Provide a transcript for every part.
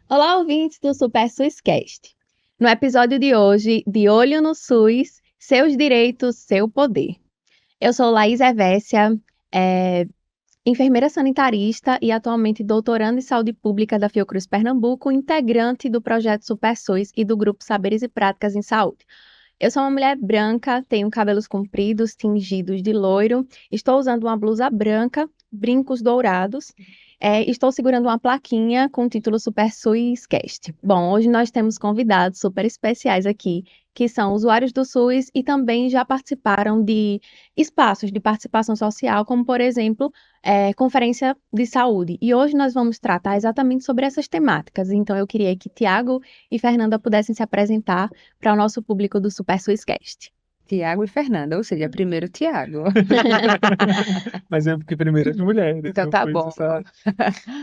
Olá, ouvintes do Super SUScast. No episódio de hoje, De Olho no SUS, Seus Direitos, Seu Poder. Eu sou Laís Evécia, enfermeira sanitarista e atualmente doutoranda em saúde pública da Fiocruz Pernambuco, integrante do projeto Super SUS e do grupo Saberes e Práticas em Saúde. Eu sou uma mulher branca, tenho cabelos compridos, tingidos de loiro, estou usando uma blusa branca, brincos dourados, estou segurando uma plaquinha com o título Super SUScast. Bom, hoje nós temos convidados super especiais aqui, que são usuários do SUS e também já participaram de espaços de participação social, como, por exemplo, conferência de saúde. E hoje nós vamos tratar exatamente sobre essas temáticas. Então, eu queria que Tiago e Fernanda pudessem se apresentar para o nosso público do Super SUScast. Tiago e Fernanda, ou seja, primeiro Tiago. Mas é porque primeiro as mulheres. Então tá bom.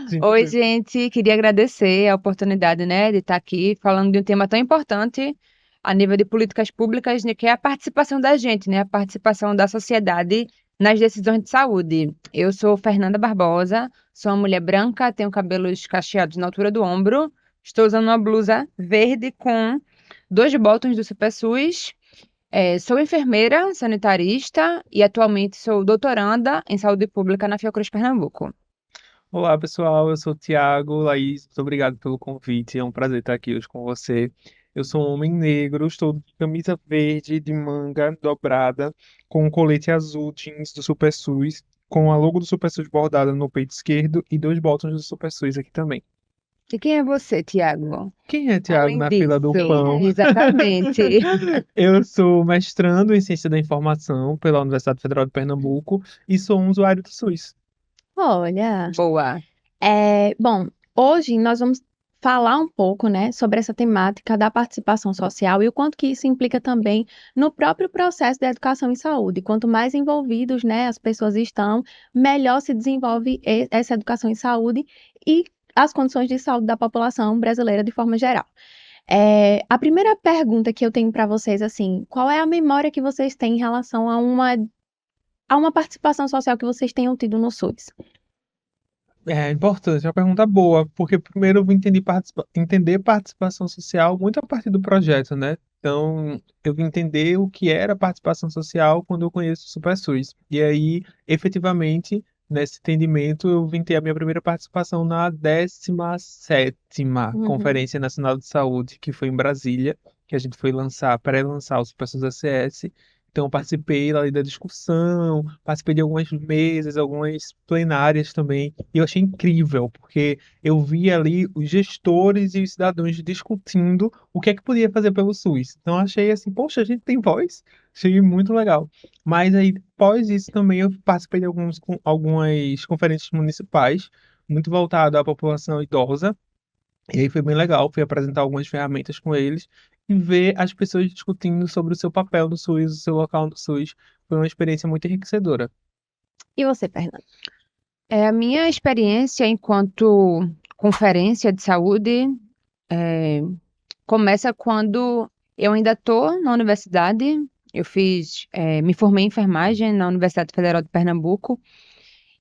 Gente, Oi, gente, queria agradecer a oportunidade, de estar aqui falando de um tema tão importante a nível de políticas públicas, que é a participação da gente, a participação da sociedade nas decisões de saúde. Eu sou Fernanda Barbosa, sou uma mulher branca, tenho cabelos cacheados na altura do ombro, estou usando uma blusa verde com 2 botões do Super SUS. Sou enfermeira sanitarista e atualmente sou doutoranda em saúde pública na Fiocruz Pernambuco. Olá, pessoal, eu sou o Tiago. Laís, muito obrigado pelo convite, é um prazer estar aqui hoje com você. Eu sou um homem negro, estou de camisa verde de manga dobrada, com um colete azul jeans do Super SUS, com a logo do Super SUS bordada no peito esquerdo e 2 botões do Super SUS aqui também. E quem é você, Tiago? Quem é Tiago Além na fila do disso, pão? Exatamente. Eu sou mestrando em Ciência da Informação pela Universidade Federal de Pernambuco e sou um usuário do SUS. Olha, Boa. bom, hoje nós vamos falar um pouco, sobre essa temática da participação social e o quanto que isso implica também no próprio processo da educação em saúde. Quanto mais envolvidos, as pessoas estão, melhor se desenvolve essa educação em saúde e as condições de saúde da população brasileira de forma geral. A primeira pergunta que eu tenho para vocês, assim, qual é a memória que vocês têm em relação a uma participação social que vocês tenham tido no SUS? É importante, é uma pergunta boa, porque primeiro eu vou entender participação social muito a partir do projeto, né? Então, eu vim entender o que era participação social quando eu conheço o Super SUS. E aí, efetivamente, nesse entendimento, eu vim ter a minha primeira participação na 17ª Conferência Nacional de Saúde, que foi em Brasília, que a gente foi pré-lançar o Super SUS ACS. Então, eu participei ali da discussão, participei de algumas mesas, algumas plenárias também, e eu achei incrível, porque eu vi ali os gestores e os cidadãos discutindo o que é que podia fazer pelo SUS. Então, eu achei assim, poxa, a gente tem voz, achei muito legal. Mas aí, após isso também, eu participei de algumas conferências municipais, muito voltado à população idosa, e aí foi bem legal, fui apresentar algumas ferramentas com eles e ver as pessoas discutindo sobre o seu papel no SUS, o seu local no SUS. Foi uma experiência muito enriquecedora. E você, Fernanda? A minha experiência enquanto conferência de saúde começa quando eu ainda estou na universidade. Eu me formei em enfermagem na Universidade Federal de Pernambuco.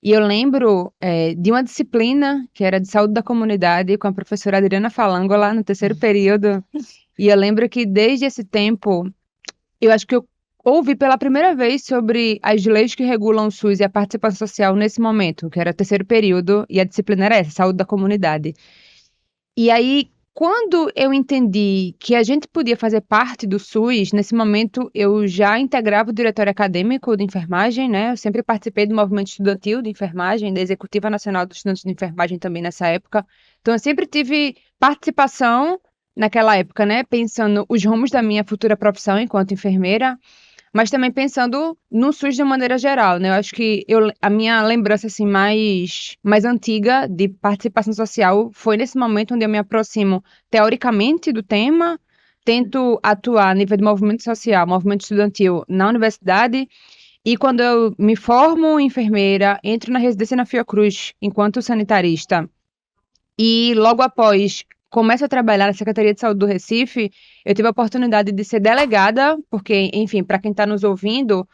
E eu lembro de uma disciplina que era de saúde da comunidade com a professora Adriana Falango lá no 3º período. E eu lembro que desde esse tempo, eu acho que eu ouvi pela primeira vez sobre as leis que regulam o SUS e a participação social nesse momento, que era 3º período, e a disciplina era essa, saúde da comunidade. E aí, quando eu entendi que a gente podia fazer parte do SUS, nesse momento eu já integrava o diretório acadêmico de enfermagem, Eu sempre participei do movimento estudantil de enfermagem, da Executiva Nacional dos Estudantes de Enfermagem também nessa época. Então eu sempre tive participação naquela época, pensando os rumos da minha futura profissão enquanto enfermeira, mas também pensando no SUS de uma maneira geral, Eu acho que a minha lembrança assim, mais antiga de participação social foi nesse momento onde eu me aproximo teoricamente do tema, tento atuar a nível de movimento social, movimento estudantil na universidade, e quando eu me formo enfermeira, entro na residência na Fiocruz enquanto sanitarista, e logo após começo a trabalhar na Secretaria de Saúde do Recife, eu tive a oportunidade de ser delegada, porque, enfim, para quem está nos ouvindo,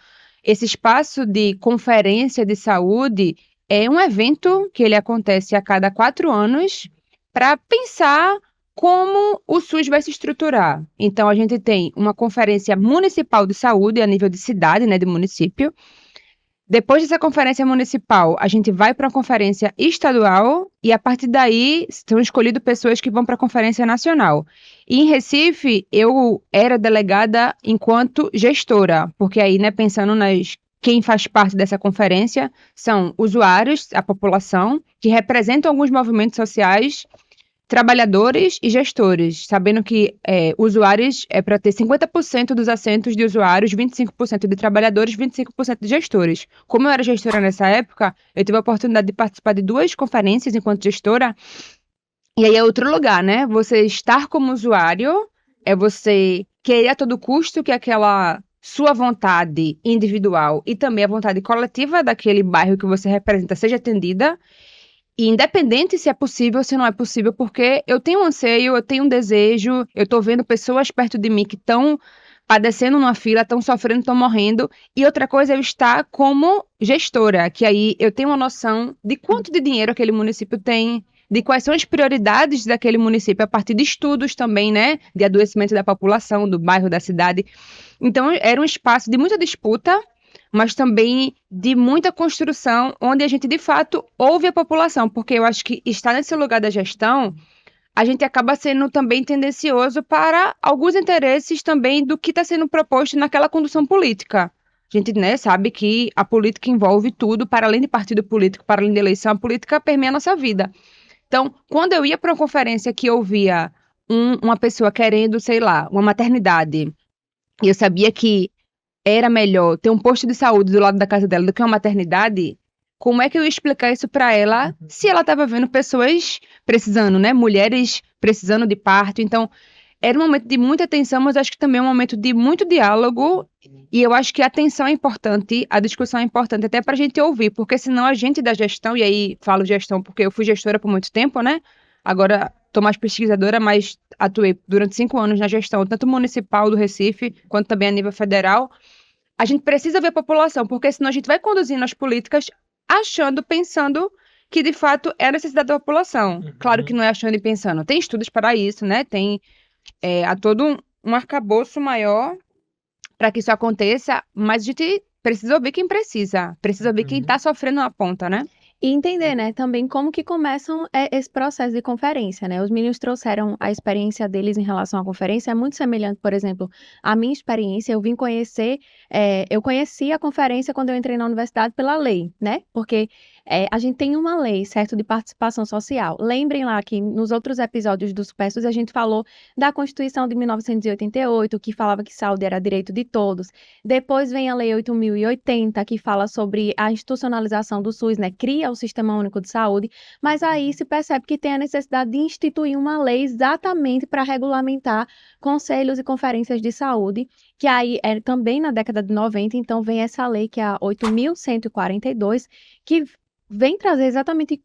esse espaço de conferência de saúde é um evento que ele acontece a cada 4 anos para pensar como o SUS vai se estruturar. Então, a gente tem uma conferência municipal de saúde a nível de cidade, né, de município. Depois dessa conferência municipal, a gente vai para uma conferência estadual e, a partir daí, são escolhidas pessoas que vão para a conferência nacional. E em Recife, eu era delegada enquanto gestora, porque aí, né, pensando quem faz parte dessa conferência, são usuários, a população, que representam alguns movimentos sociais, trabalhadores e gestores, sabendo que usuários é para ter 50% dos assentos de usuários, 25% de trabalhadores, 25% de gestores. Como eu era gestora nessa época, eu tive a oportunidade de participar de 2 conferências enquanto gestora, e aí é outro lugar, né? Você estar como usuário é você querer a todo custo que aquela sua vontade individual e também a vontade coletiva daquele bairro que você representa seja atendida. E independente se é possível ou se não é possível, porque eu tenho um anseio, eu tenho um desejo, eu tô vendo pessoas perto de mim que estão padecendo numa fila, estão sofrendo, estão morrendo. E outra coisa é eu estar como gestora, que aí eu tenho uma noção de quanto de dinheiro aquele município tem, de quais são as prioridades daquele município, a partir de estudos também, né, de adoecimento da população, do bairro, da cidade. Então, era um espaço de muita disputa, mas também de muita construção, onde a gente, de fato, ouve a população, porque eu acho que estar nesse lugar da gestão, a gente acaba sendo também tendencioso para alguns interesses também do que está sendo proposto naquela condução política. A gente, né, sabe que a política envolve tudo, para além de partido político, para além de eleição, a política permeia a nossa vida. Então, quando eu ia para uma conferência que eu via uma pessoa querendo, sei lá, uma maternidade, e eu sabia que era melhor ter um posto de saúde do lado da casa dela do que uma maternidade, como é que eu ia explicar isso para ela se ela estava vendo pessoas precisando, né? Mulheres precisando de parto. Então, era um momento de muita atenção, mas acho que também é um momento de muito diálogo. E eu acho que a atenção é importante, a discussão é importante até para a gente ouvir, porque senão a gente da gestão, e aí falo gestão porque eu fui gestora por muito tempo, né? Agora estou mais pesquisadora, mas atuei durante 5 anos na gestão, tanto municipal do Recife, quanto também a nível federal. A gente precisa ver a população, porque senão a gente vai conduzindo as políticas achando, pensando que de fato é a necessidade da população. Claro que não é achando e pensando. Tem estudos para isso, né? Tem há todo um arcabouço maior para que isso aconteça, mas a gente precisa ouvir quem precisa ouvir quem está sofrendo na ponta, né? E entender, né, também como que começam esse processo de conferência, né? Os meninos trouxeram a experiência deles em relação à conferência, é muito semelhante, por exemplo, à minha experiência. Eu vim conhecer, eu conheci a conferência quando eu entrei na universidade pela lei, né? Porque a gente tem uma lei, certo, de participação social. Lembrem lá que nos outros episódios do Supersus a gente falou da Constituição de 1988, que falava que saúde era direito de todos. Depois vem a Lei 8.080, que fala sobre a institucionalização do SUS, né? Cria o Sistema Único de Saúde, mas aí se percebe que tem a necessidade de instituir uma lei exatamente para regulamentar conselhos e conferências de saúde, que aí é também na década de 90, então vem essa lei que é a 8.142, que vem trazer exatamente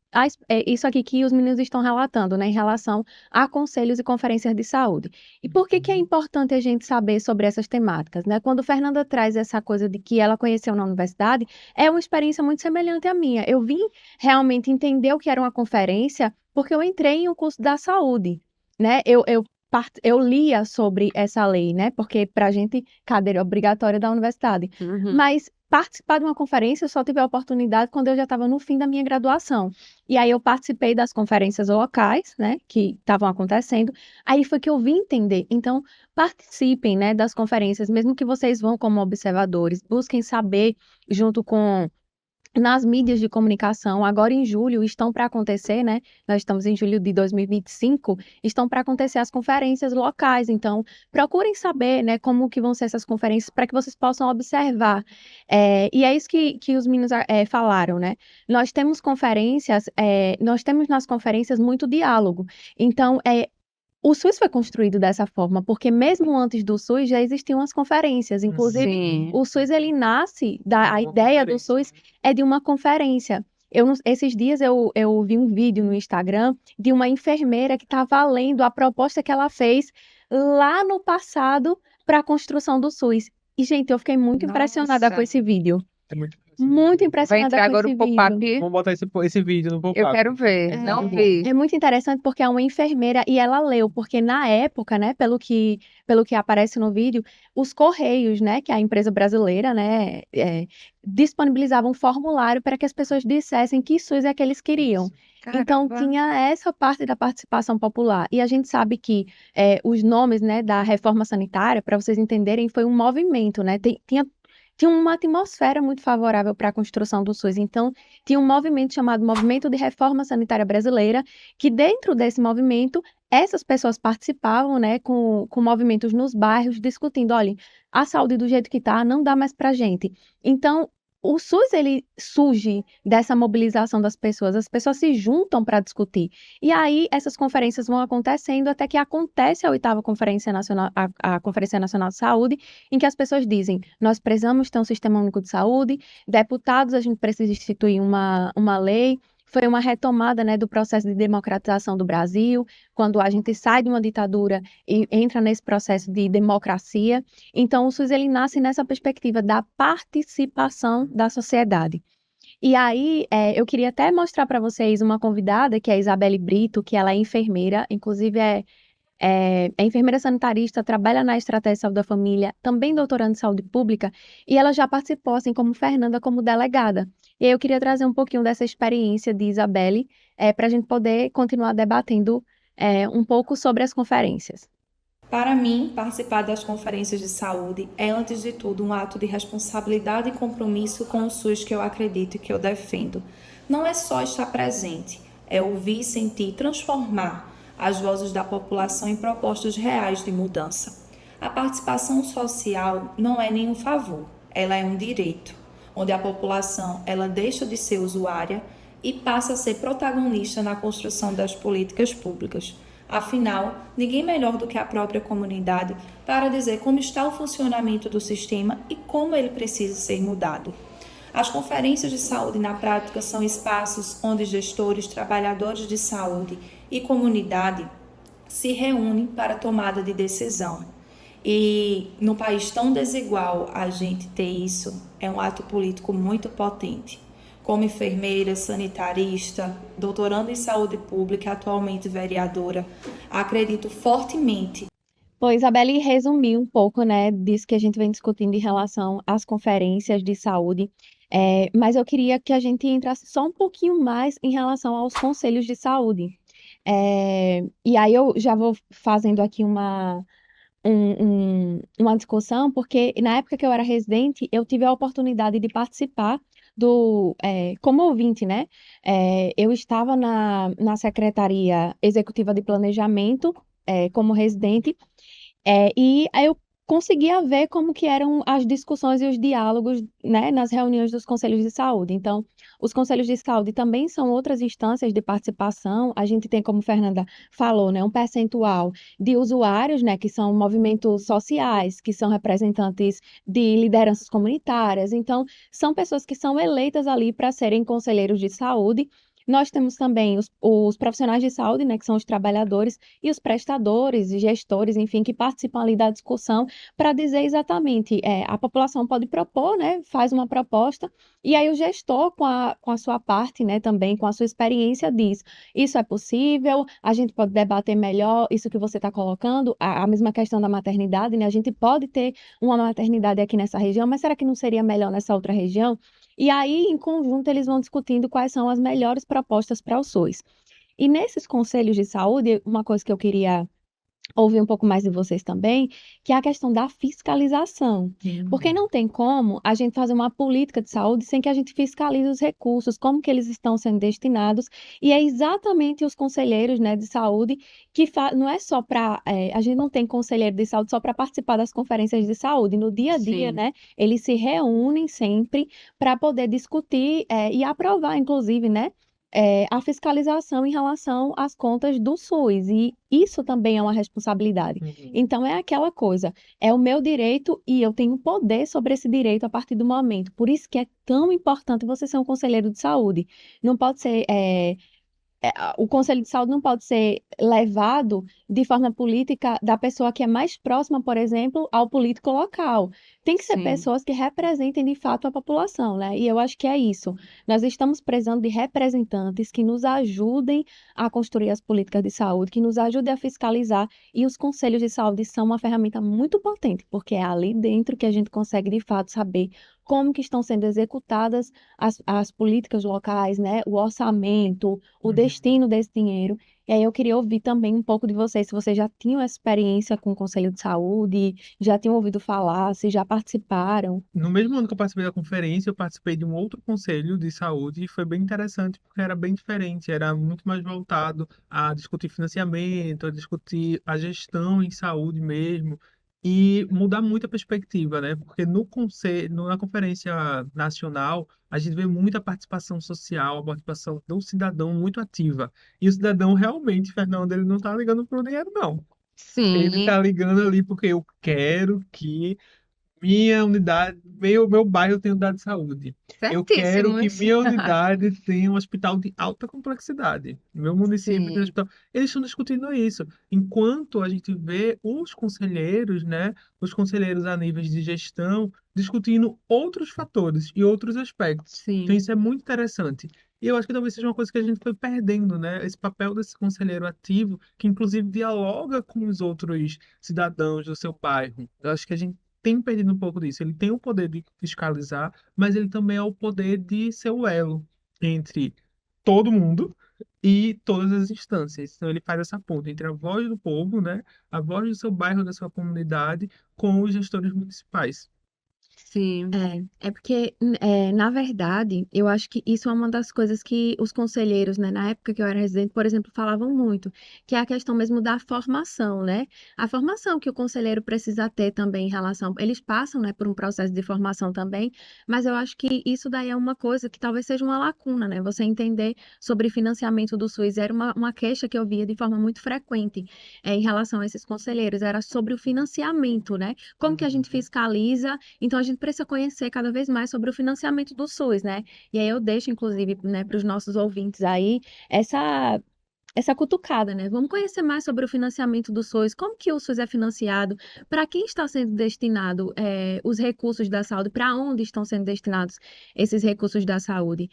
isso aqui que os meninos estão relatando, né, em relação a conselhos e conferências de saúde. E por que que é importante a gente saber sobre essas temáticas, né? Quando Fernanda traz essa coisa de que ela conheceu na universidade, é uma experiência muito semelhante à minha. Eu vim realmente entender o que era uma conferência porque eu entrei em um curso da saúde, né? Eu lia sobre essa lei, né? Porque para a gente, cadeira obrigatória da universidade. Mas participar de uma conferência eu só tive a oportunidade quando eu já estava no fim da minha graduação. E aí eu participei das conferências locais, né, que estavam acontecendo. Aí foi que eu vim entender. Então, participem, né, das conferências, mesmo que vocês vão como observadores, busquem saber junto com nas mídias de comunicação. Agora em julho estão para acontecer, né? Nós estamos em julho de 2025, estão para acontecer as conferências locais. Então, procurem saber, né, como que vão ser essas conferências para que vocês possam observar. E é isso que os meninos falaram, né? Nós temos nas conferências muito diálogo. Então, o SUS foi construído dessa forma, porque mesmo antes do SUS já existiam as conferências. Inclusive, Sim. o SUS, ele nasce, a ideia do SUS é de uma conferência. Esses dias eu vi um vídeo no Instagram de uma enfermeira que estava lendo a proposta que ela fez lá no passado para a construção do SUS. E, gente, eu fiquei muito impressionada com Nossa. esse vídeo. É muito Muito Vai impressionada entrar com agora esse o pop-up. vídeo. Vamos botar esse vídeo no Eu pop-up. quero ver. Não vi. É muito interessante porque é uma enfermeira e ela leu, porque na época, né, pelo que aparece no vídeo, os Correios, né, que é a empresa brasileira, né, disponibilizavam um formulário para que as pessoas dissessem que SUS é que eles queriam. Então, Caramba. tinha essa parte da participação popular. E a gente sabe que os nomes, né, da reforma sanitária, para vocês entenderem, foi um movimento, né? Tinha uma atmosfera muito favorável para a construção do SUS. Então, tinha um movimento chamado Movimento de Reforma Sanitária Brasileira, que dentro desse movimento, essas pessoas participavam, né, com movimentos nos bairros, discutindo, olha, a saúde do jeito que está, não dá mais para gente. Então, o SUS, ele surge dessa mobilização das pessoas, as pessoas se juntam para discutir. E aí, essas conferências vão acontecendo até que acontece a oitava Conferência Nacional, a Conferência Nacional de Saúde, em que as pessoas dizem, nós precisamos ter um sistema único de saúde, deputados, a gente precisa instituir uma lei. Foi uma retomada, né, do processo de democratização do Brasil, quando a gente sai de uma ditadura e entra nesse processo de democracia. Então, o SUS ele nasce nessa perspectiva da participação da sociedade. E aí, eu queria até mostrar para vocês uma convidada, que é a Isabelle Brito, que ela é enfermeira, inclusive é enfermeira sanitarista, trabalha na Estratégia de Saúde da Família, também doutorando em saúde pública, e ela já participou, assim como Fernanda, como delegada. E aí eu queria trazer um pouquinho dessa experiência de Isabelle, para a gente poder continuar debatendo um pouco sobre as conferências. Para mim, participar das conferências de saúde é, antes de tudo, um ato de responsabilidade e compromisso com o SUS que eu acredito e que eu defendo. Não é só estar presente, é ouvir, sentir e transformar as vozes da população em propostas reais de mudança. A participação social não é nenhum favor, ela é um direito, onde a população ela deixa de ser usuária e passa a ser protagonista na construção das políticas públicas. Afinal, ninguém melhor do que a própria comunidade para dizer como está o funcionamento do sistema e como ele precisa ser mudado. As conferências de saúde na prática são espaços onde gestores, trabalhadores de saúde e comunidade se reúnem para tomada de decisão. E num país tão desigual, a gente ter isso é um ato político muito potente. Como enfermeira, sanitarista, doutorando em saúde pública, atualmente vereadora, acredito fortemente. Pois, Isabelle resumiu um pouco, né, disso que a gente vem discutindo em relação às conferências de saúde, mas eu queria que a gente entrasse só um pouquinho mais em relação aos conselhos de saúde. E aí eu já vou fazendo aqui uma discussão, porque na época que eu era residente, eu tive a oportunidade de participar como ouvinte, né? Eu estava na Secretaria Executiva de Planejamento, como residente, e aí eu conseguia ver como que eram as discussões e os diálogos, né, nas reuniões dos conselhos de saúde. Então, os conselhos de saúde também são outras instâncias de participação. A gente tem, como Fernanda falou, né, um percentual de usuários, né, que são movimentos sociais, que são representantes de lideranças comunitárias. Então, são pessoas que são eleitas ali para serem conselheiros de saúde. Nós temos também os profissionais de saúde, né, que são os trabalhadores, e os prestadores e gestores, enfim, que participam ali da discussão para dizer exatamente, a população pode propor, né, faz uma proposta, e aí o gestor, com a sua parte, né, também com a sua experiência, diz, isso é possível, a gente pode debater melhor isso que você está colocando, a mesma questão da maternidade, né, a gente pode ter uma maternidade aqui nessa região, mas será que não seria melhor nessa outra região? E aí, em conjunto, eles vão discutindo quais são as melhores propostas para o SUS. E nesses conselhos de saúde, uma coisa que eu queria ouvir um pouco mais de vocês também, que é a questão da fiscalização. Porque não tem como a gente fazer uma política de saúde sem que a gente fiscalize os recursos, como que eles estão sendo destinados, e é exatamente os conselheiros, né, de saúde que não é só para, a gente não tem conselheiro de saúde só para participar das conferências de saúde, no dia a dia, Sim. né, eles se reúnem sempre para poder discutir e aprovar, inclusive, né, a fiscalização em relação às contas do SUS, e isso também é uma responsabilidade. Então, é aquela coisa, é o meu direito e eu tenho poder sobre esse direito a partir do momento. Por isso que é tão importante você ser um conselheiro de saúde. Não pode ser o Conselho de Saúde não pode ser levado de forma política da pessoa que é mais próxima, por exemplo, ao político local. Tem que ser Sim. pessoas que representem de fato a população, né? E eu acho que é isso. Nós estamos precisando de representantes que nos ajudem a construir as políticas de saúde, que nos ajudem a fiscalizar. E os conselhos de saúde são uma ferramenta muito potente, porque é ali dentro que a gente consegue de fato saber como que estão sendo executadas as políticas locais, né? O orçamento, o Uhum. destino desse dinheiro. E aí eu queria ouvir também um pouco de vocês, se vocês já tinham experiência com o Conselho de Saúde, já tinham ouvido falar, se já participaram. No mesmo ano que eu participei da conferência, eu participei de um outro conselho de saúde e foi bem interessante porque era bem diferente, era muito mais voltado a discutir financiamento, a discutir a gestão em saúde mesmo e mudar muito a perspectiva, né? Porque no conselho, na conferência nacional, a gente vê muita participação social, a participação do cidadão muito ativa. E o cidadão realmente, Fernando, ele não está ligando para o dinheiro, não. Ele Sim, está ligando ali porque eu quero que minha unidade, meu bairro tem unidade de saúde. Eu quero que certíssimos. minha unidade tenha um hospital de alta complexidade. Meu município tem um Sim, hospital. Eles estão discutindo isso. Enquanto a gente vê os conselheiros, né, os conselheiros a níveis de gestão, discutindo outros fatores e outros aspectos. Então sim, isso é muito interessante. E eu acho que talvez seja uma coisa que a gente foi perdendo, né? Esse papel desse conselheiro ativo, que inclusive dialoga com os outros cidadãos do seu bairro. Eu acho que a gente tem perdido um pouco disso. Ele tem o poder de fiscalizar, mas ele também é o poder de ser o elo entre todo mundo e todas as instâncias. Então ele faz essa ponte entre a voz do povo, né, a voz do seu bairro, da sua comunidade, com os gestores municipais. sim, É porque, na verdade, eu acho que isso é uma das coisas que os conselheiros, né, na época que eu era residente, por exemplo, falavam muito, que é a questão mesmo da formação, né? A formação que o conselheiro precisa ter também em relação. Eles passam, né, por um processo de formação também, mas eu acho que isso daí é uma coisa que talvez seja uma lacuna, né? Você entender sobre financiamento do SUS era uma queixa que eu via de forma muito frequente, em relação a esses conselheiros, era sobre o financiamento, né? Como que a gente Uhum. fiscaliza? Então, a gente precisa conhecer cada vez mais sobre o financiamento do SUS, né? E aí eu deixo, inclusive, né, para os nossos ouvintes aí, essa essa cutucada, né? Vamos conhecer mais sobre o financiamento do SUS, como que o SUS é financiado, para quem está sendo destinado os recursos da saúde, para onde estão sendo destinados esses recursos da saúde.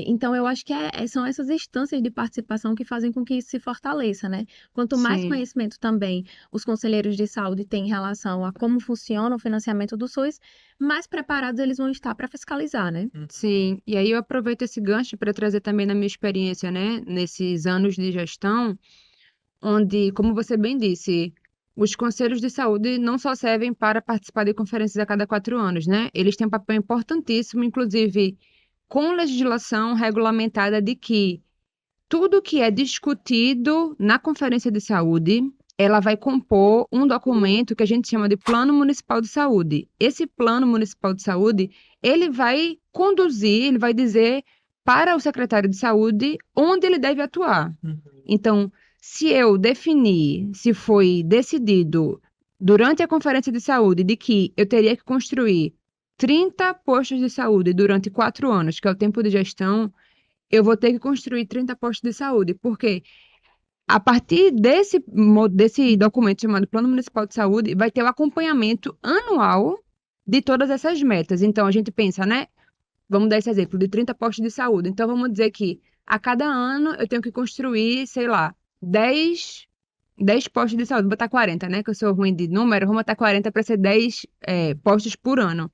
Então, eu acho que são essas instâncias de participação que fazem com que isso se fortaleça, né? Quanto mais sim, conhecimento também os conselheiros de saúde têm em relação a como funciona o financiamento do SUS, mais preparados eles vão estar para fiscalizar, né? sim. E aí eu aproveito esse gancho para trazer também na minha experiência, né, nesses anos de gestão, onde, como você bem disse, os conselhos de saúde não só servem para participar de conferências a cada 4 anos, né? Eles têm um papel importantíssimo, inclusive com legislação regulamentada de que tudo que é discutido na conferência de saúde, ela vai compor um documento que a gente chama de Plano Municipal de Saúde. Esse Plano Municipal de Saúde, ele vai conduzir, ele vai dizer para o secretário de saúde onde ele deve atuar. Uhum. Então, se eu definir, se foi decidido durante a conferência de saúde de que eu teria que construir 30 postos de saúde durante 4 anos, que é o tempo de gestão, eu vou ter que construir 30 postos de saúde, porque a partir desse documento chamado Plano Municipal de Saúde, vai ter o acompanhamento anual de todas essas metas. Então, a gente pensa, né? Vamos dar esse exemplo de 30 postos de saúde. Então, vamos dizer que a cada ano eu tenho que construir, sei lá, 10 postos de saúde. Vou botar 40, né? Que eu sou ruim de número, vou botar 40 para ser 10 postos por ano.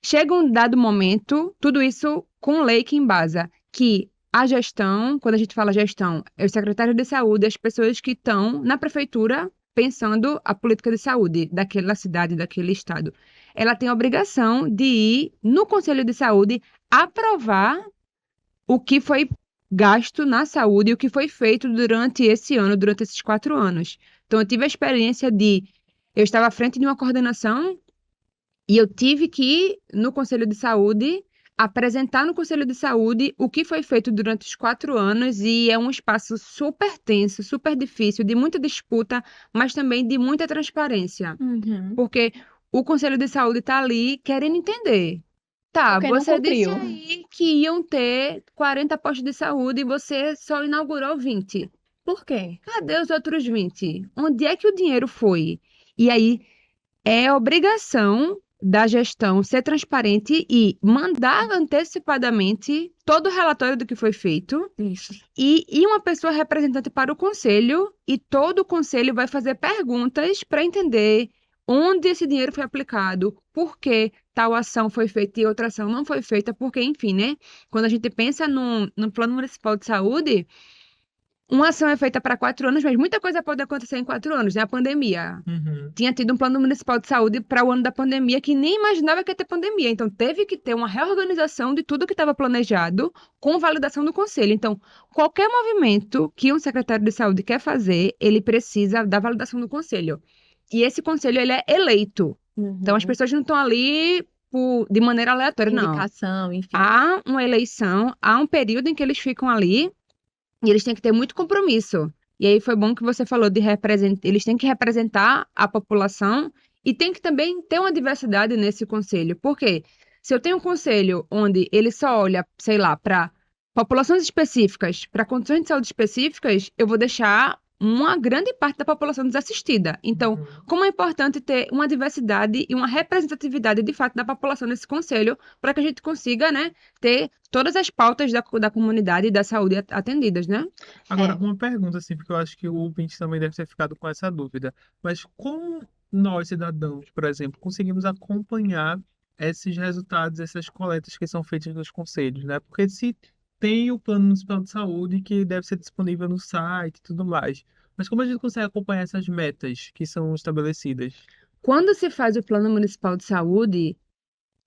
Chega um dado momento, tudo isso com lei que embasa que a gestão, quando a gente fala gestão, é o secretário de saúde, as pessoas que estão na prefeitura pensando a política de saúde daquela cidade, daquele estado. Ela tem a obrigação de ir no Conselho de Saúde aprovar o que foi gasto na saúde e o que foi feito durante esse ano, durante esses 4 anos. Então, eu tive a experiência eu estava à frente de uma coordenação e eu tive que ir no Conselho de Saúde, apresentar no Conselho de Saúde o que foi feito durante os 4 anos, e é um espaço super tenso, super difícil, de muita disputa, mas também de muita transparência. Uhum. Porque o Conselho de Saúde está ali querendo entender. Tá, Porque não você disse cumpriu. aí que iam ter 40 postos de saúde e você só inaugurou 20. Por quê? Cadê os outros 20? Onde é que o dinheiro foi? E aí é obrigação da gestão ser transparente e mandar antecipadamente todo o relatório do que foi feito Isso. e uma pessoa representante para o conselho, e todo o conselho vai fazer perguntas para entender onde esse dinheiro foi aplicado, por que tal ação foi feita e outra ação não foi feita, porque, enfim, né? Quando a gente pensa no Plano Municipal de Saúde, uma ação é feita para 4 anos, mas muita coisa pode acontecer em 4 anos, né? A pandemia. Uhum. Tinha tido um plano municipal de saúde para o ano da pandemia que nem imaginava que ia ter pandemia. Então, teve que ter uma reorganização de tudo que estava planejado com validação do conselho. Então, qualquer movimento que um secretário de saúde quer fazer, ele precisa da validação do conselho. E esse conselho, ele é eleito. Então, as Uhum. pessoas não estão ali de maneira aleatória, não. Indicação, enfim. Há uma eleição, há um período em que eles ficam ali e eles têm que ter muito compromisso. E aí foi bom que você falou de representar, eles têm que representar a população e tem que também ter uma diversidade nesse conselho. Por quê? Se eu tenho um conselho onde ele só olha, sei lá, para populações específicas, para condições de saúde específicas, eu vou deixar uma grande parte da população desassistida. Então, Uhum. como é importante ter uma diversidade e uma representatividade de fato da população nesse conselho, para que a gente consiga, né, ter todas as pautas da comunidade e da saúde atendidas, né? Agora, É. uma pergunta, assim, porque eu acho que o ouvinte também deve ter ficado com essa dúvida. Mas como nós, cidadãos, por exemplo, conseguimos acompanhar esses resultados, essas coletas que são feitas nos conselhos, né? Porque se tem o Plano Municipal de Saúde que deve ser disponível no site e tudo mais. Mas como a gente consegue acompanhar essas metas que são estabelecidas? Quando se faz o Plano Municipal de Saúde,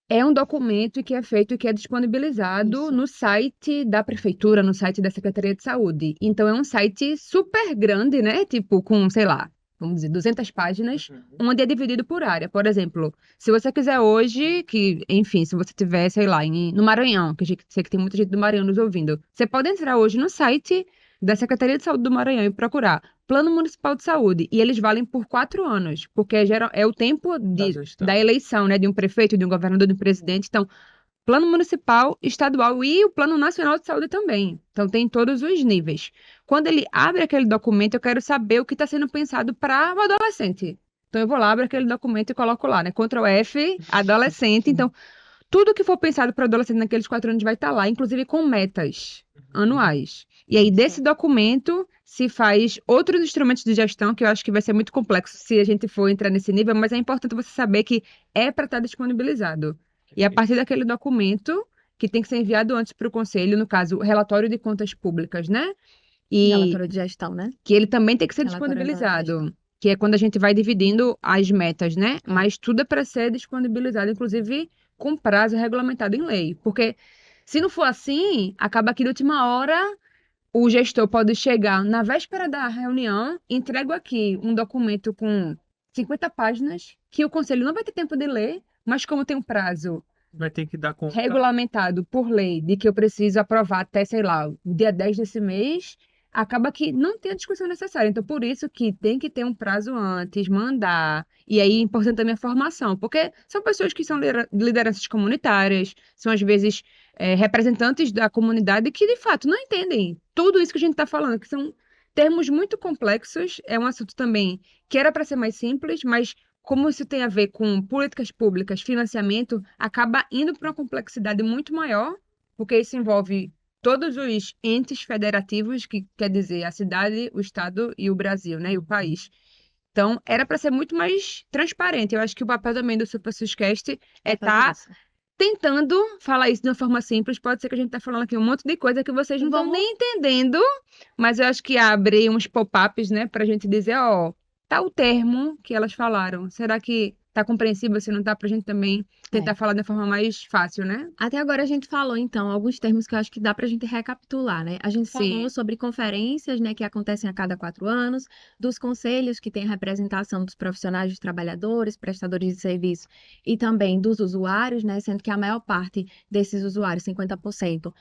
é um documento que é feito e que é disponibilizado Isso. no site da prefeitura, no site da Secretaria de Saúde. Então, é um site super grande, né? Tipo, com, sei lá, vamos dizer, 200 páginas, onde é dividido por área. Por exemplo, se você quiser hoje, que, enfim, se você tiver, sei lá, no Maranhão, que sei que tem muita gente do Maranhão nos ouvindo, você pode entrar hoje no site da Secretaria de Saúde do Maranhão e procurar Plano Municipal de Saúde, e eles valem por 4 anos, porque é o tempo Da gestão. da eleição, né, de um prefeito, de um governador, de um presidente. Então, Plano Municipal, Estadual e o Plano Nacional de Saúde também. Então, tem todos os níveis. Quando ele abre aquele documento, eu quero saber o que está sendo pensado para o adolescente. Então, eu vou lá, abro aquele documento e coloco lá, né? Ctrl F, adolescente. Então, tudo que for pensado para o adolescente naqueles 4 anos vai estar lá, inclusive com metas anuais. E aí, desse documento, se faz outros instrumentos de gestão, que eu acho que vai ser muito complexo se a gente for entrar nesse nível, mas é importante você saber que é para estar disponibilizado. E a partir daquele documento, que tem que ser enviado antes para o conselho, no caso, o relatório de contas públicas, né? E Relatório de gestão, né? que ele também tem que ser Relatório da disponibilizado. Que é quando a gente vai dividindo as metas, né? Mas tudo é para ser disponibilizado, inclusive com prazo regulamentado em lei. Porque se não for assim, acaba que de última hora o gestor pode chegar na véspera da reunião, entrego aqui um documento com 50 páginas, que o conselho não vai ter tempo de ler, mas como tem um prazo Vai ter que dar conta. regulamentado por lei de que eu preciso aprovar até, sei lá, o dia 10 desse mês, acaba que não tem a discussão necessária. Então, por isso que tem que ter um prazo antes, mandar. E aí é importante também a formação, porque são pessoas que são lideranças comunitárias, são às vezes representantes da comunidade que, de fato, não entendem tudo isso que a gente está falando, que são termos muito complexos. É um assunto também que era para ser mais simples, mas como isso tem a ver com políticas públicas, financiamento, acaba indo para uma complexidade muito maior, porque isso envolve todos os entes federativos, que quer dizer a cidade, o estado e o Brasil, né, e o país. Então, era para ser muito mais transparente. Eu acho que o papel também do Super Suscast é estar tentando falar isso de uma forma simples. Pode ser que a gente tá falando aqui um monte de coisa que vocês não estão Vamos- nem entendendo, mas eu acho que abre uns pop-ups, né, pra gente dizer, ó, tá o termo que elas falaram. Será que tá compreensível? Se não tá, pra gente também tentar falar de uma forma mais fácil, né? Até agora a gente falou, então, alguns termos que eu acho que dá pra gente recapitular, né? A gente Sim. falou sobre conferências, né, que acontecem a cada 4 anos, dos conselhos, que tem a representação dos profissionais, dos trabalhadores, prestadores de serviço, e também dos usuários, né, sendo que a maior parte desses usuários, 50%,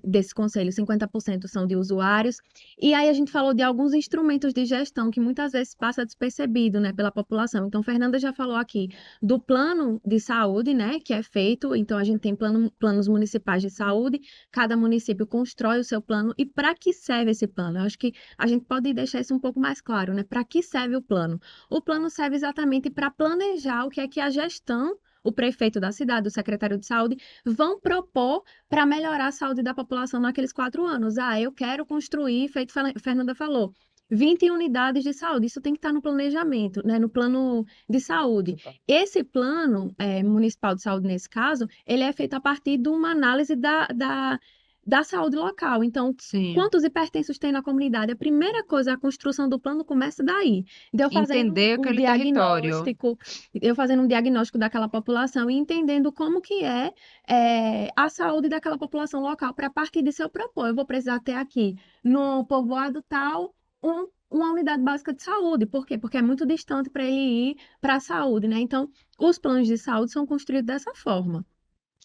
desses conselhos, 50% são de usuários. E aí a gente falou de alguns instrumentos de gestão que muitas vezes passa despercebido, né, pela população. Então, Fernanda já falou aqui do plano de saúde, né, que é feito. Então, a gente tem planos municipais de saúde, cada município constrói o seu plano. E para que serve esse plano? Eu acho que a gente pode deixar isso um pouco mais claro, né? Para que serve o plano? O plano serve exatamente para planejar o que é que a gestão, o prefeito da cidade, o secretário de saúde, vão propor para melhorar a saúde da população naqueles 4 anos. Ah, eu quero construir, feito Fernanda falou, 20 unidades de saúde. Isso tem que estar no planejamento, né, no plano de saúde. Esse plano municipal de saúde, nesse caso, ele é feito a partir de uma análise da saúde local. Então, Sim. quantos hipertensos tem na comunidade? A primeira coisa, a construção do plano começa daí. De eu fazendo Entender aquele território. eu fazendo um diagnóstico daquela população e entendendo como que é a saúde daquela população local, para a partir disso eu propor. Eu vou precisar ter aqui, no povoado tal, uma unidade básica de saúde. Por quê? Porque é muito distante para ele ir para a saúde, né? Então, os planos de saúde são construídos dessa forma.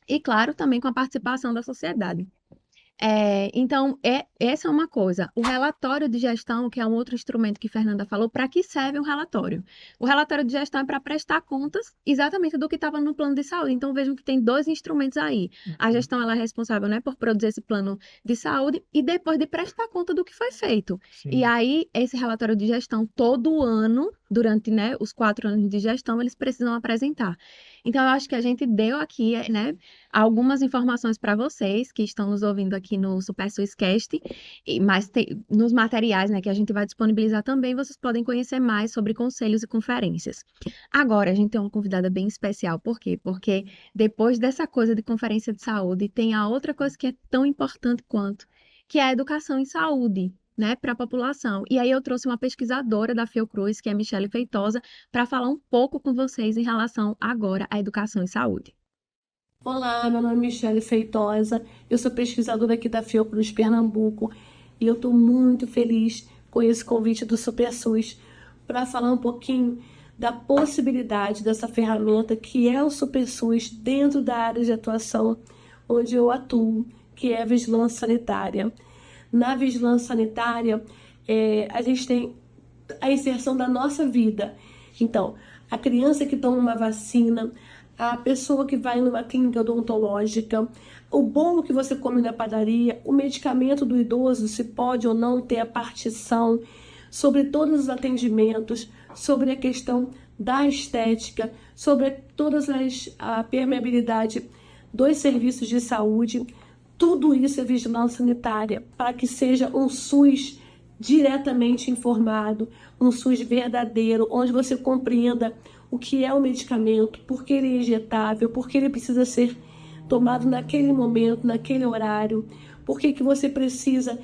E, claro, também com a participação da sociedade. Então, essa é uma coisa. O relatório de gestão, que é um outro instrumento que Fernanda falou, para que serve um relatório? O relatório de gestão é para prestar contas exatamente do que estava no plano de saúde. Então, vejam que tem 2 instrumentos aí. A gestão, ela é responsável, né, por produzir esse plano de saúde e depois de prestar conta do que foi feito. Sim. E aí, esse relatório de gestão, todo ano, durante, né, os 4 anos de gestão, eles precisam apresentar. Então, eu acho que a gente deu aqui, né, algumas informações para vocês que estão nos ouvindo aqui no Super SUScast, mas nos materiais, né, que a gente vai disponibilizar também, vocês podem conhecer mais sobre conselhos e conferências. Agora, a gente tem uma convidada bem especial. Por quê? Porque depois dessa coisa de conferência de saúde, tem a outra coisa que é tão importante quanto, que é a educação em saúde, né, para a população. E aí eu trouxe uma pesquisadora da Fiocruz, que é Michele Feitosa, para falar um pouco com vocês em relação agora à educação em saúde. Olá, meu nome é Michele Feitosa, eu sou pesquisadora aqui da Fiocruz Pernambuco e eu estou muito feliz com esse convite do SuperSUS para falar um pouquinho da possibilidade dessa ferramenta que é o SuperSUS dentro da área de atuação onde eu atuo, que é a vigilância sanitária. Na vigilância sanitária, a gente tem a inserção da nossa vida. Então, a criança que toma uma vacina, a pessoa que vai numa clínica odontológica, o bolo que você come na padaria, o medicamento do idoso, se pode ou não ter a partição, sobre todos os atendimentos, sobre a questão da estética, sobre a permeabilidade dos serviços de saúde. Tudo isso é vigilância sanitária, para que seja um SUS diretamente informado, um SUS verdadeiro, onde você compreenda o que é o medicamento, por que ele é injetável, por que ele precisa ser tomado naquele momento, naquele horário, por que você precisa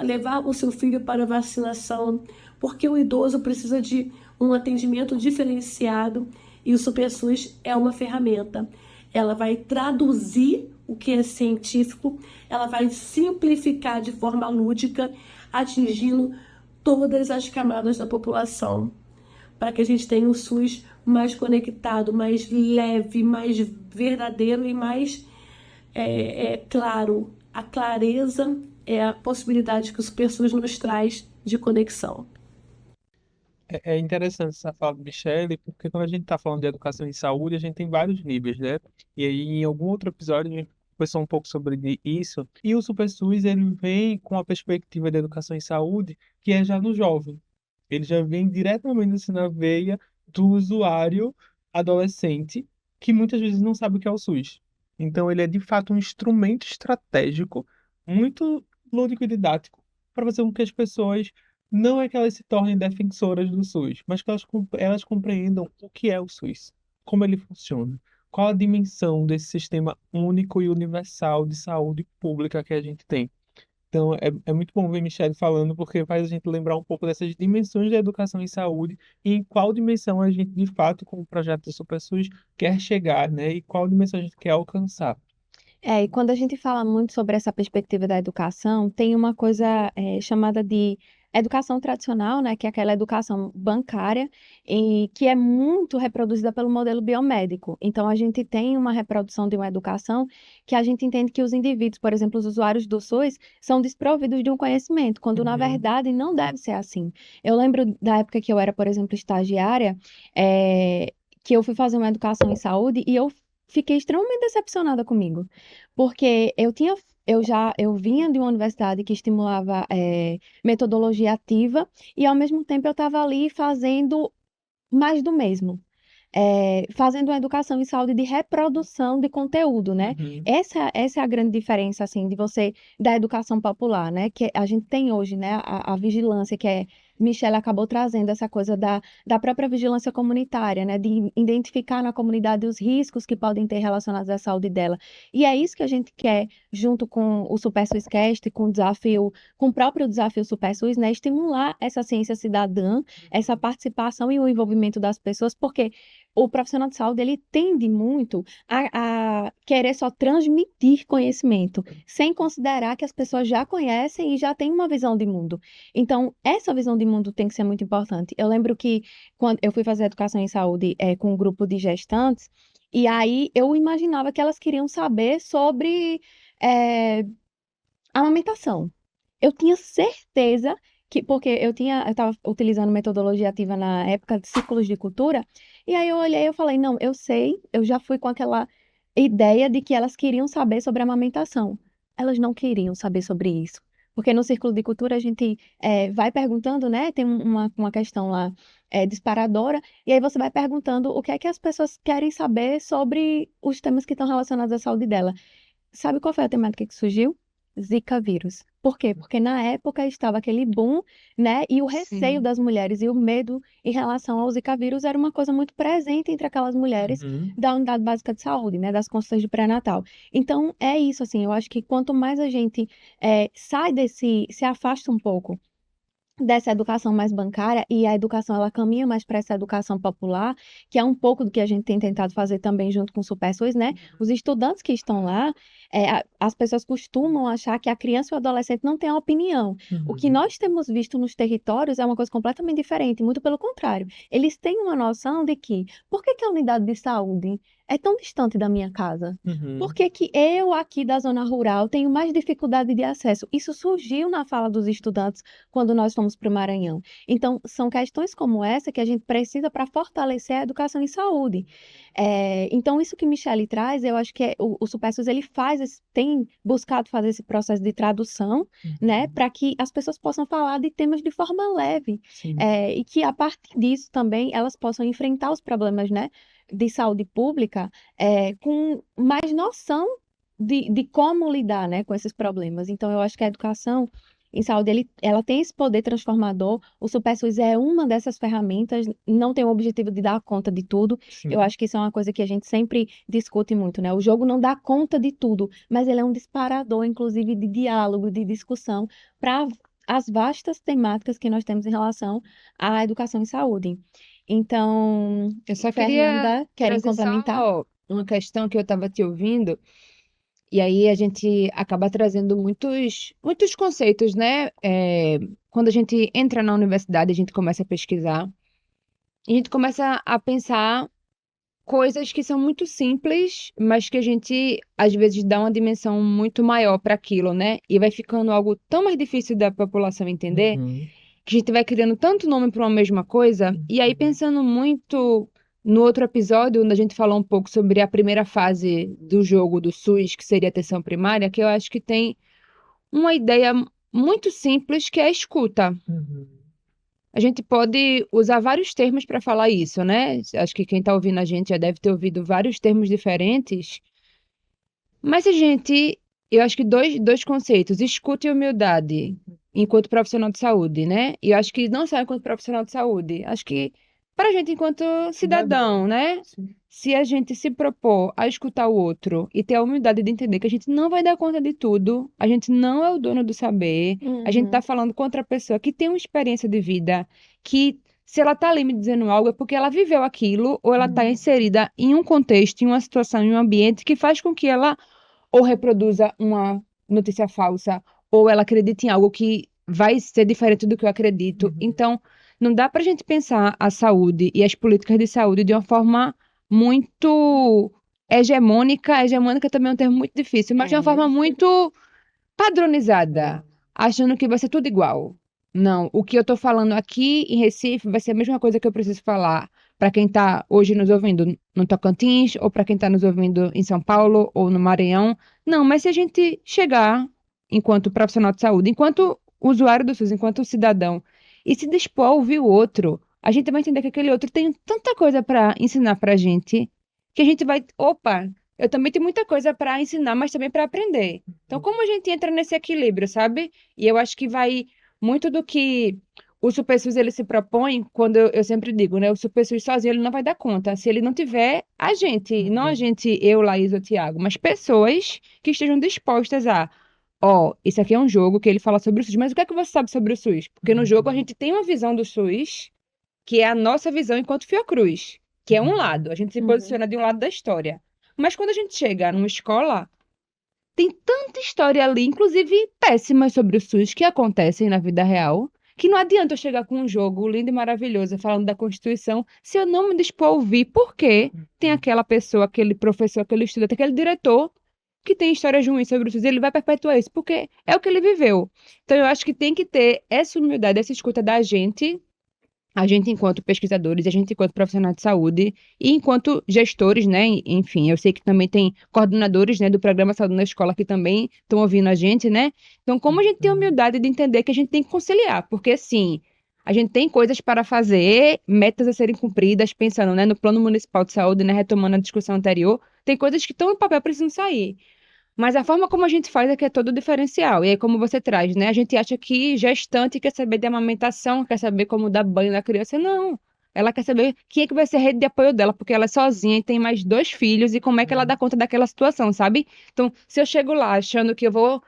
levar o seu filho para a vacinação, porque o idoso precisa de um atendimento diferenciado, e o SuperSUS é uma ferramenta. Ela vai traduzir o que é científico, ela vai simplificar de forma lúdica, atingindo todas as camadas da população, para que a gente tenha um SUS mais conectado, mais leve, mais verdadeiro e mais claro. A clareza é a possibilidade que o SuperSUS nos traz de conexão. É interessante essa fala do Michele, porque quando a gente está falando de educação em saúde, a gente tem vários níveis, né? E aí, em algum outro episódio, a gente conversou um pouco sobre isso. E o SuperSUS, ele vem com a perspectiva da educação em saúde, que é já no jovem. Ele já vem diretamente assim, na veia do usuário adolescente, que muitas vezes não sabe o que é o SUS. Então, ele é, de fato, um instrumento estratégico, muito lúdico e didático, para fazer com que as pessoas não é que elas se tornem defensoras do SUS, mas que elas compreendam o que é o SUS, como ele funciona, qual a dimensão desse sistema único e universal de saúde pública que a gente tem. Então, é muito bom ver Michele falando, porque faz a gente lembrar um pouco dessas dimensões da educação em saúde e em qual dimensão a gente, de fato, com o projeto do SuperSUS, quer chegar, né? E qual dimensão a gente quer alcançar. E quando a gente fala muito sobre essa perspectiva da educação, tem uma coisa chamada de educação tradicional, né, que é aquela educação bancária, e que é muito reproduzida pelo modelo biomédico. Então, a gente tem uma reprodução de uma educação que a gente entende que os indivíduos, por exemplo, os usuários do SUS, são desprovidos de um conhecimento, quando na Uhum. verdade não deve ser assim. Eu lembro da época que eu era, por exemplo, estagiária, que eu fui fazer uma educação em saúde e eu fiquei extremamente decepcionada comigo, porque eu vinha de uma universidade que estimulava metodologia ativa e ao mesmo tempo eu estava ali fazendo mais do mesmo. Fazendo uma educação em saúde de reprodução de conteúdo, né? Uhum. Essa é a grande diferença, assim, de você, da educação popular, né? Que a gente tem hoje, né? A vigilância, Michelle acabou trazendo essa coisa da própria vigilância comunitária, né? De identificar na comunidade os riscos que podem ter relacionados à saúde dela. E é isso que a gente quer, junto com o Super SUScast, com o próprio desafio Super SUS, né? Estimular essa ciência cidadã, essa participação e o envolvimento das pessoas, porque o profissional de saúde, ele tende muito a querer só transmitir conhecimento, sem considerar que as pessoas já conhecem e já têm uma visão de mundo. Então, essa visão de mundo tem que ser muito importante. Eu lembro que quando eu fui fazer educação em saúde com um grupo de gestantes, e aí eu imaginava que elas queriam saber sobre amamentação. Eu tinha certeza que, porque eu estava utilizando metodologia ativa na época de círculos de cultura, e aí eu olhei e eu falei, não, eu sei, eu já fui com aquela ideia de que elas queriam saber sobre amamentação. Elas não queriam saber sobre isso. Porque no círculo de cultura a gente vai perguntando, né? Tem uma questão lá disparadora, e aí você vai perguntando o que é que as pessoas querem saber sobre os temas que estão relacionados à saúde dela. Sabe qual foi a temática que surgiu? Zika vírus. Por quê? Porque na época estava aquele boom, né? E o receio Sim. das mulheres e o medo em relação ao Zika vírus era uma coisa muito presente entre aquelas mulheres Uhum. da unidade básica de saúde, né? Das consultas de pré-natal. Então, é isso, assim, eu acho que quanto mais a gente se afasta um pouco dessa educação mais bancária e a educação ela caminha mais para essa educação popular, que é um pouco do que a gente tem tentado fazer também junto com o Super SUS, né? Os estudantes que estão lá, as pessoas costumam achar que a criança e o adolescente não têm a opinião. O que Uhum. nós temos visto nos territórios é uma coisa completamente diferente, muito pelo contrário. Eles têm uma noção de que, por que que a unidade de saúde é tão distante da minha casa? Uhum. Por que que eu aqui da zona rural tenho mais dificuldade de acesso? Isso surgiu na fala dos estudantes quando nós fomos para o Maranhão. Então, são questões como essa que a gente precisa para fortalecer a educação em saúde. Então, isso que Michelle traz, eu acho que o Super SUS, ele tem buscado fazer esse processo de tradução, né, para que as pessoas possam falar de temas de forma leve, Sim. e que a partir disso também elas possam enfrentar os problemas, né, de saúde pública com mais noção de como lidar, né, com esses problemas. Então, eu acho que a educação em saúde, ela tem esse poder transformador. O Super SUS é uma dessas ferramentas, não tem o objetivo de dar conta de tudo. Sim. Eu acho que isso é uma coisa que a gente sempre discute muito, né? O jogo não dá conta de tudo, mas ele é um disparador, inclusive, de diálogo, de discussão, para as vastas temáticas que nós temos em relação à educação em saúde. Então, Eu só queria Fernanda, querem trazer complementar? só uma questão que eu estava te ouvindo, e aí a gente acaba trazendo muitos conceitos, né? Quando a gente entra na universidade, a gente começa a pesquisar, e a gente começa a pensar coisas que são muito simples, mas que a gente, às vezes, dá uma dimensão muito maior para aquilo, né? E vai ficando algo tão mais difícil da população entender, Uhum. que a gente vai criando tanto nome para uma mesma coisa, e aí pensando muito no outro episódio, onde a gente falou um pouco sobre a primeira fase do jogo do SUS, que seria a atenção primária, que eu acho que tem uma ideia muito simples, que é a escuta. Uhum. A gente pode usar vários termos para falar isso, né? Acho que quem está ouvindo a gente já deve ter ouvido vários termos diferentes, mas eu acho que dois conceitos, escuta e humildade, enquanto profissional de saúde, né? E eu acho que não só enquanto profissional de saúde, acho que para a gente enquanto cidadão, né? Sim. Se a gente se propor a escutar o outro e ter a humildade de entender que a gente não vai dar conta de tudo, a gente não é o dono do saber, a gente está falando com outra pessoa que tem uma experiência de vida, que se ela está ali me dizendo algo é porque ela viveu aquilo ou ela está inserida em um contexto, em uma situação, em um ambiente que faz com que ela ou reproduza uma notícia falsa, ou ela acredita em algo que vai ser diferente do que eu acredito. Então, não dá pra gente pensar a saúde e as políticas de saúde de uma forma muito hegemônica. Hegemônica também é um termo muito difícil, mas de uma forma muito padronizada, achando que vai ser tudo igual. Não, o que eu tô falando aqui em Recife vai ser a mesma coisa que eu preciso falar para quem tá hoje nos ouvindo no Tocantins, ou para quem tá nos ouvindo em São Paulo ou no Maranhão. Não, mas se a gente chegar enquanto profissional de saúde, enquanto usuário do SUS, enquanto cidadão, e se dispor a ouvir o outro, a gente vai entender que aquele outro tem tanta coisa para ensinar pra gente, que a gente vai, opa, eu também tenho muita coisa para ensinar, mas também para aprender. Então, como a gente entra nesse equilíbrio, sabe? E eu acho que vai muito do que o SuperSUS ele se propõe, quando eu sempre digo, né? O SuperSUS sozinho ele não vai dar conta, se ele não tiver a gente, não a gente, eu, Laís ou Tiago, mas pessoas que estejam dispostas a, ó, isso aqui é um jogo que ele fala sobre o SUS, mas o que é que você sabe sobre o SUS? Porque no jogo a gente tem uma visão do SUS, que é a nossa visão enquanto Fiocruz, que é um lado, a gente se posiciona de um lado da história. Mas quando a gente chega numa escola, tem tanta história ali, inclusive péssimas sobre o SUS, que acontecem na vida real, que não adianta eu chegar com um jogo lindo e maravilhoso falando da Constituição, se eu não me dispor a ouvir por que tem aquela pessoa, aquele professor, aquele estudante, aquele diretor que tem histórias ruins sobre o SUS, ele vai perpetuar isso, porque é o que ele viveu. Então eu acho que tem que ter essa humildade, essa escuta da gente, a gente enquanto pesquisadores, a gente enquanto profissionais de saúde e enquanto gestores, né? Enfim, eu sei que também tem coordenadores, né, do programa Saúde na Escola que também estão ouvindo a gente, né? Então, como a gente tem a humildade de entender que a gente tem que conciliar, porque assim, a gente tem coisas para fazer, metas a serem cumpridas, pensando, né, no Plano Municipal de Saúde, né, retomando a discussão anterior, tem coisas que estão no papel precisam sair. Mas a forma como a gente faz é que é todo diferencial. E aí, como você traz, né? A gente acha que gestante quer saber de amamentação, quer saber como dar banho na criança. Não. Ela quer saber quem é que vai ser a rede de apoio dela, porque ela é sozinha e tem mais 2 filhos, e como é que ela dá conta daquela situação, sabe? Então, se eu chego lá achando que eu vou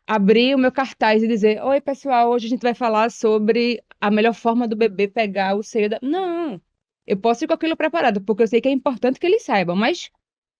abrir o meu cartaz e dizer: Oi, pessoal, hoje a gente vai falar sobre a melhor forma do bebê pegar o seio da. Não. Eu posso ir com aquilo preparado, porque eu sei que é importante que eles saibam, mas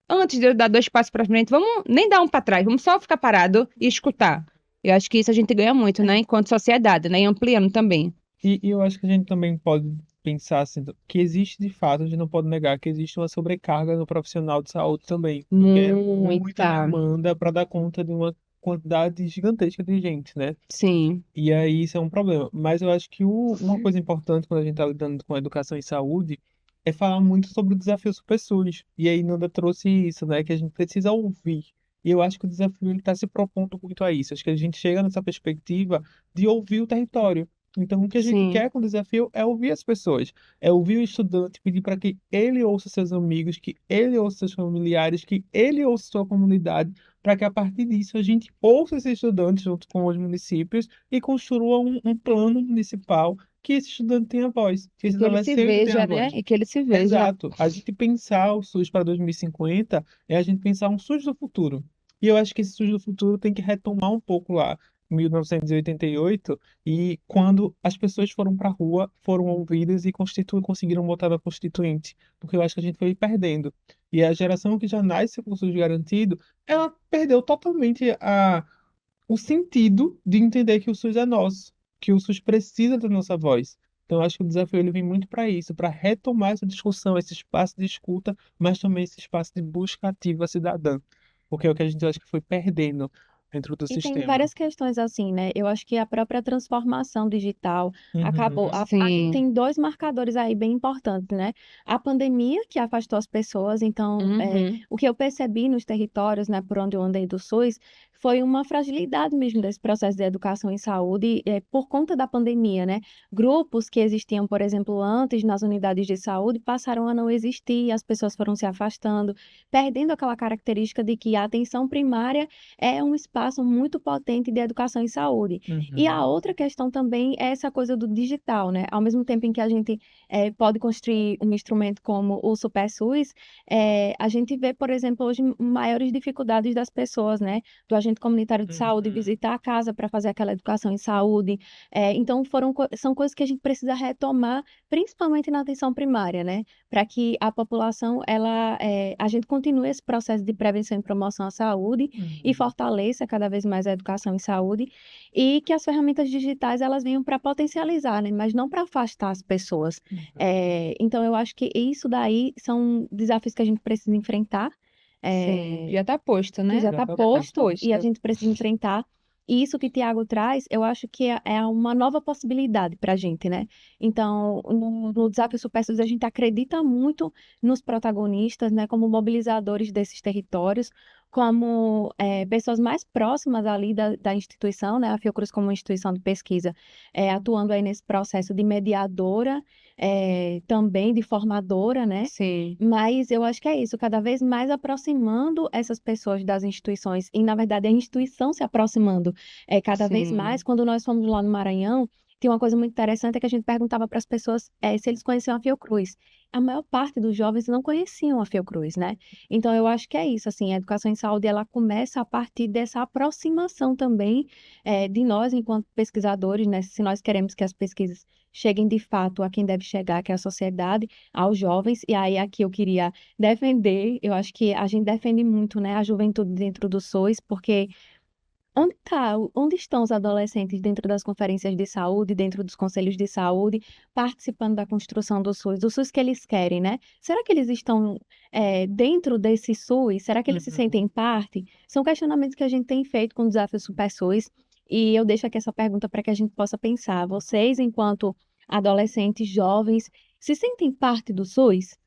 antes de eu dar 2 passos para frente, vamos nem dar um para trás, vamos só ficar parado e escutar. Eu acho que isso a gente ganha muito, né, enquanto sociedade, né, e ampliando também. E eu acho que a gente também pode pensar assim, que existe de fato, a gente não pode negar que existe uma sobrecarga no profissional de saúde também, porque é muita Muita. demanda para dar conta de uma quantidade gigantesca de gente, né? Sim, E aí isso é um problema. Mas eu acho que uma coisa importante quando a gente está lidando com a educação e saúde é falar muito sobre o desafio SuperSUS. E aí Nanda trouxe isso, né? Que a gente precisa ouvir. E eu acho que o desafio ele está se propondo muito a isso. Acho que a gente chega nessa perspectiva de ouvir o território. Então, o que a gente sim. quer com o desafio é ouvir as pessoas, é ouvir o estudante, pedir para que ele ouça seus amigos, que ele ouça seus familiares, que ele ouça sua comunidade, para que a partir disso a gente ouça esses estudantes junto com os municípios e construa um plano municipal que esse estudante tenha voz, que esse Que ele se adolescente tenha veja, né, voz. e que ele se veja. Exato. A gente pensar o SUS para 2050 é a gente pensar um SUS do futuro. E eu acho que esse SUS do futuro tem que retomar um pouco lá, em 1988, e quando as pessoas foram para a rua, foram ouvidas e conseguiram votar na Constituinte. Porque eu acho que a gente foi perdendo. E a geração que já nasce com o SUS garantido, ela perdeu totalmente o sentido de entender que o SUS é nosso, que o SUS precisa da nossa voz. Então, eu acho que o desafio ele vem muito para isso, para retomar essa discussão, esse espaço de escuta, mas também esse espaço de busca ativa cidadã, porque é o que a gente acha que foi perdendo dentro do E tem sistema. várias questões assim, né? Eu acho que a própria transformação digital acabou. A gente Sim. tem 2 marcadores aí bem importantes, né? A pandemia, que afastou as pessoas. Então, o que eu percebi nos territórios, né, por onde eu andei do SUS, foi uma fragilidade mesmo desse processo de educação em saúde, por conta da pandemia, né? Grupos que existiam, por exemplo, antes nas unidades de saúde, passaram a não existir, as pessoas foram se afastando, perdendo aquela característica de que a atenção primária é um espaço muito potente de educação em saúde. E a outra questão também é essa coisa do digital, né? Ao mesmo tempo em que a gente pode construir um instrumento como o SuperSUS, a gente vê, por exemplo, hoje maiores dificuldades das pessoas, né? Do agente atendimento comunitário de saúde, visitar a casa para fazer aquela educação em saúde. Então, são coisas que a gente precisa retomar, principalmente na atenção primária, né? Para que a população, a gente continue esse processo de prevenção e promoção à saúde e fortaleça cada vez mais a educação em saúde, e que as ferramentas digitais, elas venham para potencializar, né? Mas não para afastar as pessoas. Então, eu acho que isso daí são desafios que a gente precisa enfrentar. Sim, já tá posto, né? Já Já está tá posto e a posto. gente precisa enfrentar. E isso que Tiago traz, eu acho que é uma nova possibilidade para a gente, né? Então, no Desafio Supersús, a gente acredita muito nos protagonistas, né? Como mobilizadores desses territórios, como pessoas mais próximas ali da instituição, né? A Fiocruz como uma instituição de pesquisa, atuando aí nesse processo de mediadora, também de formadora, né? Sim. Mas eu acho que é isso, cada vez mais aproximando essas pessoas das instituições, e na verdade a instituição se aproximando cada vez Sim. mais. Quando nós fomos lá no Maranhão, tinha uma coisa muito interessante, que a gente perguntava para as pessoas se eles conheciam a Fiocruz. A maior parte dos jovens não conheciam a Fiocruz, né? Então eu acho que é isso, assim, a educação em saúde, ela começa a partir dessa aproximação também de nós enquanto pesquisadores, né? Se nós queremos que as pesquisas cheguem de fato a quem deve chegar, que é a sociedade, aos jovens. E aí aqui eu queria defender, eu acho que a gente defende muito, né, a juventude dentro do SUS, porque onde estão os adolescentes dentro das conferências de saúde, dentro dos conselhos de saúde, participando da construção do SUS que eles querem, né? Será que eles estão dentro desse SUS? Será que eles se sentem parte? São questionamentos que a gente tem feito com o Desafio Super SUS, e eu deixo aqui essa pergunta para que a gente possa pensar. Vocês, enquanto adolescentes, jovens, se sentem parte do SUS?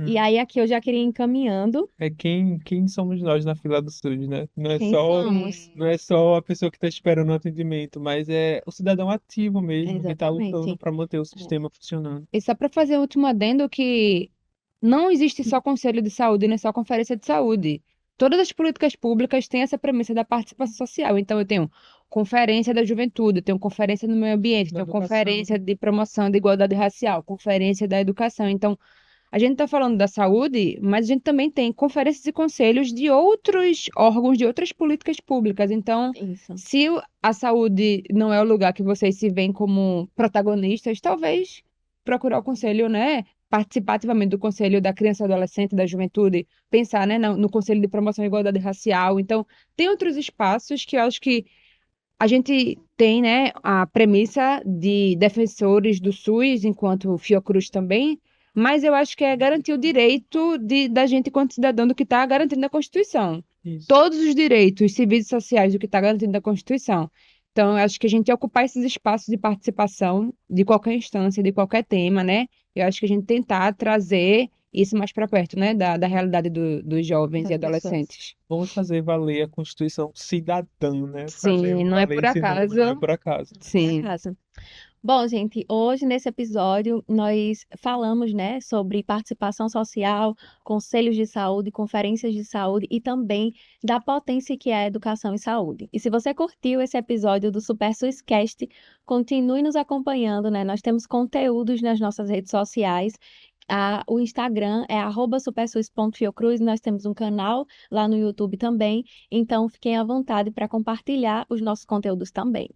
E aí aqui eu já queria ir encaminhando. Quem somos nós na fila do SUS, né? Quem somos? Não é só a pessoa que está esperando o atendimento, mas é o cidadão ativo mesmo, que está lutando Exatamente. para manter o sistema funcionando. E só para fazer o último adendo, que não existe só conselho de saúde, nem só conferência de saúde. Todas as políticas públicas têm essa premissa da participação social. Então, eu tenho conferência da juventude, eu tenho conferência no meio ambiente, Da tenho educação. conferência de promoção da igualdade racial, conferência da educação. Então, a gente está falando da saúde, mas a gente também tem conferências e conselhos de outros órgãos, de outras políticas públicas. Então, Isso. se a saúde não é o lugar que vocês se veem como protagonistas, talvez procurar o conselho, né? Participar ativamente do conselho da criança e adolescente, da juventude, pensar, né, no conselho de promoção da igualdade racial. Então, tem outros espaços que eu acho que a gente tem, né, a premissa de defensores do SUS, enquanto Fiocruz também, mas eu acho que é garantir o direito da gente, enquanto cidadão, do que está garantido na Constituição. Isso. Todos os direitos civis e sociais do que está garantido na Constituição. Então, eu acho que a gente ocupar esses espaços de participação de qualquer instância, de qualquer tema, né? Eu acho que a gente tentar trazer isso mais para perto, né? Da realidade dos jovens Das e adolescentes. Vamos fazer valer a Constituição cidadã, né? Sim, Fazer não é valer por esse nome, acaso. não é por acaso. Sim. Caso. Bom, gente, hoje nesse episódio nós falamos, né, sobre participação social, conselhos de saúde, conferências de saúde e também da potência que é a educação em saúde. E se você curtiu esse episódio do Super SUS Cast, continue nos acompanhando, né? Nós temos conteúdos nas nossas redes sociais. O Instagram é @supersus.fiocruz, nós temos um canal lá no YouTube também, então fiquem à vontade para compartilhar os nossos conteúdos também.